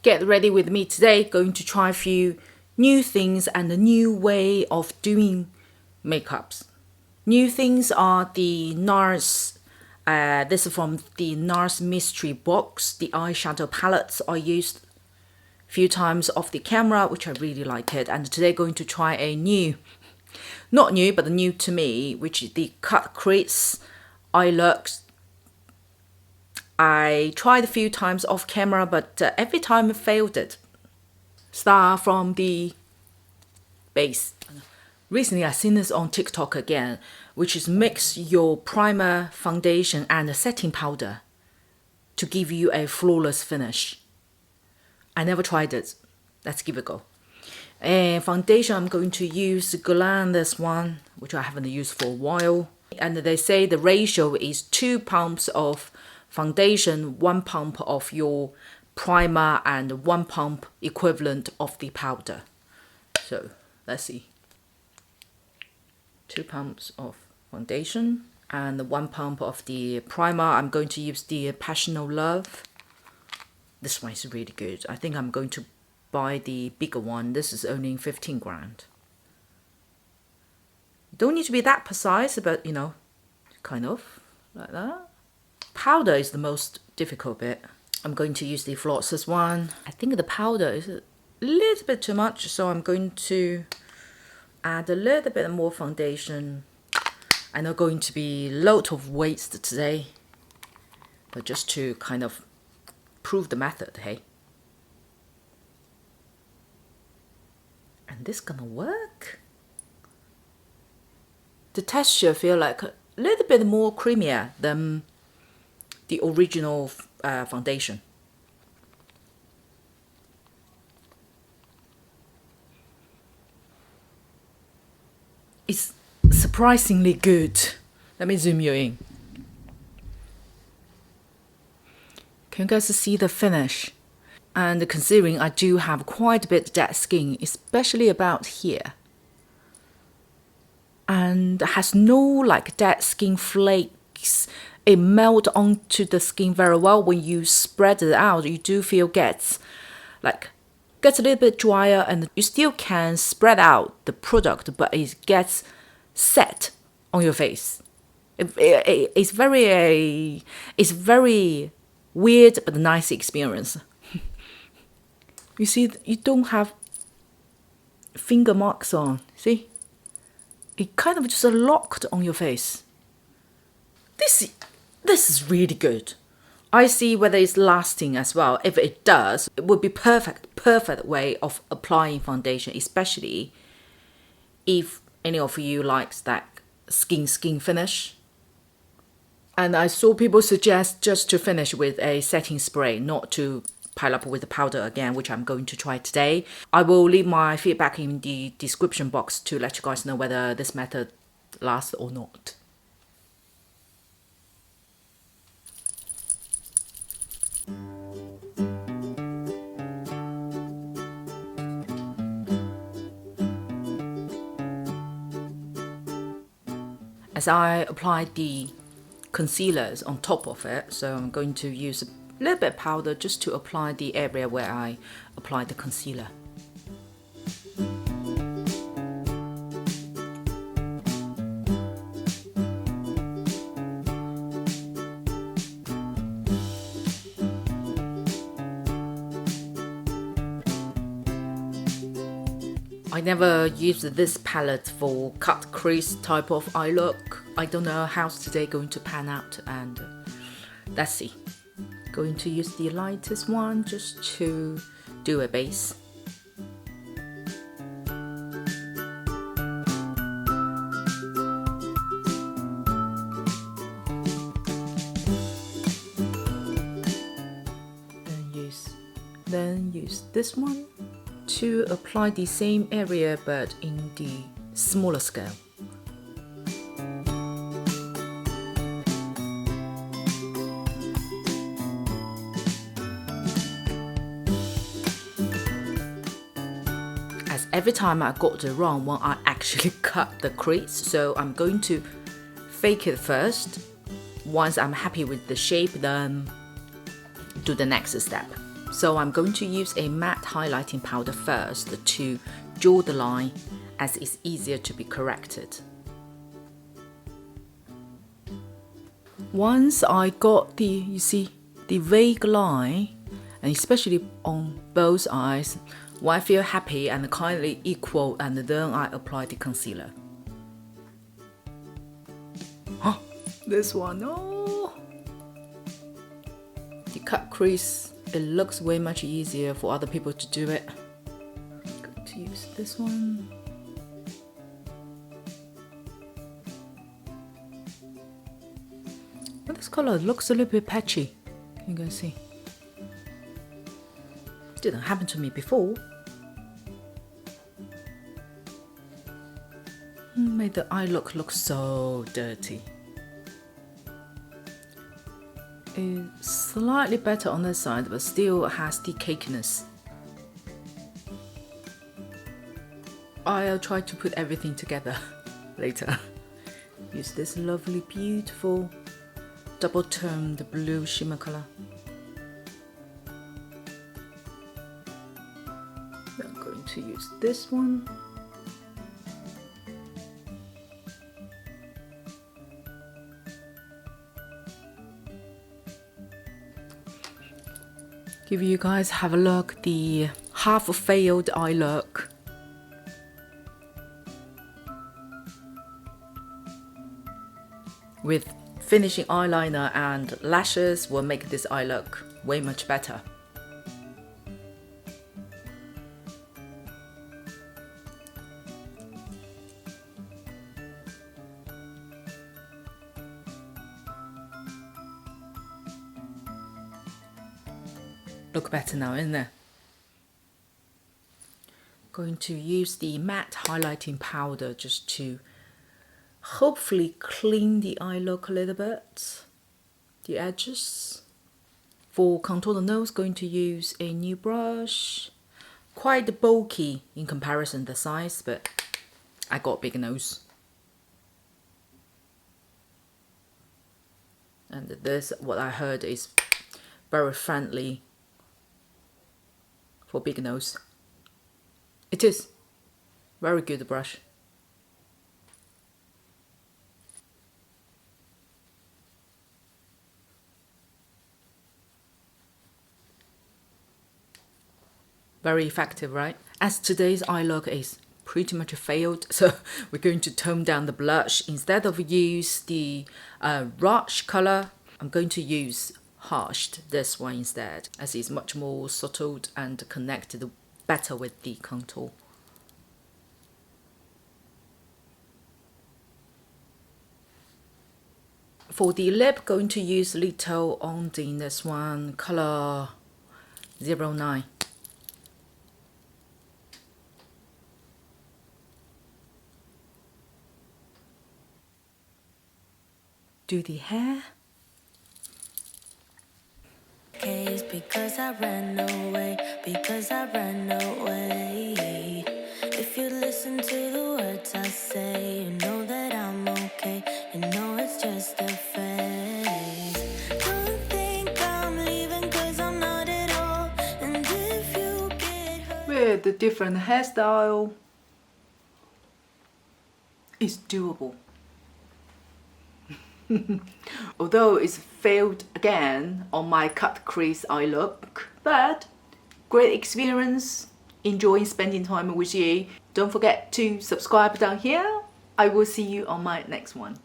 Get ready with me today. Going to try a few new things and a new way of doing makeups. New things are the Nars, this is from the Nars mystery box, the eyeshadow palettes I used a few times off the camera, which I really like it. And today going to try a new, not new, but new to me, which is the Cut Crease eye looks. I tried a few times off camera, but every time I failed it. Start from the base. Recently I seen this on TikTok again, which is mix your primer, foundation and a setting powder to give you a flawless finish. I never tried it. Let's give it a go. And foundation, I'm going to use Guerlain, this one, which I haven't used for a while. And they say the ratio is 2 pumps of foundation, 1 pump of your primer and 1 pump equivalent of the powder. So let's see. 2 pumps of foundation and 1 pump of the primer. I'm going to use the Passional Love. This one is really good. I think I'm going to buy the bigger one. This is only 15 grand. Don't need to be that precise, but you know, kind of like that. Powder is the most difficult bit. I'm going to use the Florasis one. I think the powder is a little bit too much, so I'm going to add a little bit more foundation. I know going to be a lot of waste today, but just to kind of prove the method, hey. And this gonna work. The texture feel like a little bit more creamier than the original foundation. It's surprisingly good. Let me zoom you in. Can you guys see the finish? And considering I do have quite a bit dead skin, especially about here, and has no like dead skin flakes, it melts onto the skin very well. When you spread it out, you do feel gets a little bit drier, and you still can spread out the product, but it gets set on your face. It's very weird but nice experience. You see, you don't have finger marks on. See, it kind of just locked on your face. This is really good. I see whether it's lasting as well. If it does, it would be perfect way of applying foundation, especially if any of you likes that skin finish. And I saw people suggest just to finish with a setting spray, not to pile up with the powder again, which I'm going to try today. I will leave my feedback in the description box to let you guys know whether this method lasts or not. As I applied the concealers on top of it, so I'm going to use a little bit of powder just to apply the area where I applied the concealer. I never used this palette for cut crease type of eye look. I don't know how's today going to pan out, and let's see. Going to use the lightest one just to do a base. Then use this one to apply the same area but in the smaller scale. As every time I got it wrong when I actually cut the crease, so I'm going to fake it first. Once I'm happy with the shape, then do the next step. So I'm going to use a matte highlighting powder first to draw the line, as it's easier to be corrected. Once I got the, you see, the vague line, and especially on both eyes, when I feel happy and kindly equal, and then I apply the concealer. Huh, this one, oh! The cut crease, it looks way much easier for other people to do it. I'm going to use this one. But this color looks a little bit patchy, you can see. Didn't happen to me before. Made the eye look so dirty. It's slightly better on this side, but still has the cakiness. I'll try to put everything together later. Use this lovely, beautiful double toned blue shimmer color. I'm going to use this one. Give you guys have a look, the half failed eye look. With finishing eyeliner and lashes will make this eye look way much better. Look better now, isn't it? Going to use the matte highlighting powder just to hopefully clean the eye look a little bit, the edges. For contour the nose, going to use a new brush. Quite bulky in comparison the size, but I got big nose. And this, what I heard, is very friendly for big nose. It is very good brush. Very effective, right? As today's eye look is pretty much failed, so we're going to tone down the blush. Instead of use the Rush color, I'm going to use Harshed, this one instead, as it's much more subtle and connected better with the contour. For the lip, going to use little on this one, color 09. Do the hair. Because I ran away, because I ran away. If you listen to the words I say, you know that I'm okay. You know it's just a phase. Don't think I'm leaving, cause I'm not at all. And if you get hurt with the different hairstyle, it's doable. Although it's failed again on my cut crease eye look, but great experience, enjoying spending time with you. Don't forget to subscribe down here. I will see you on my next one.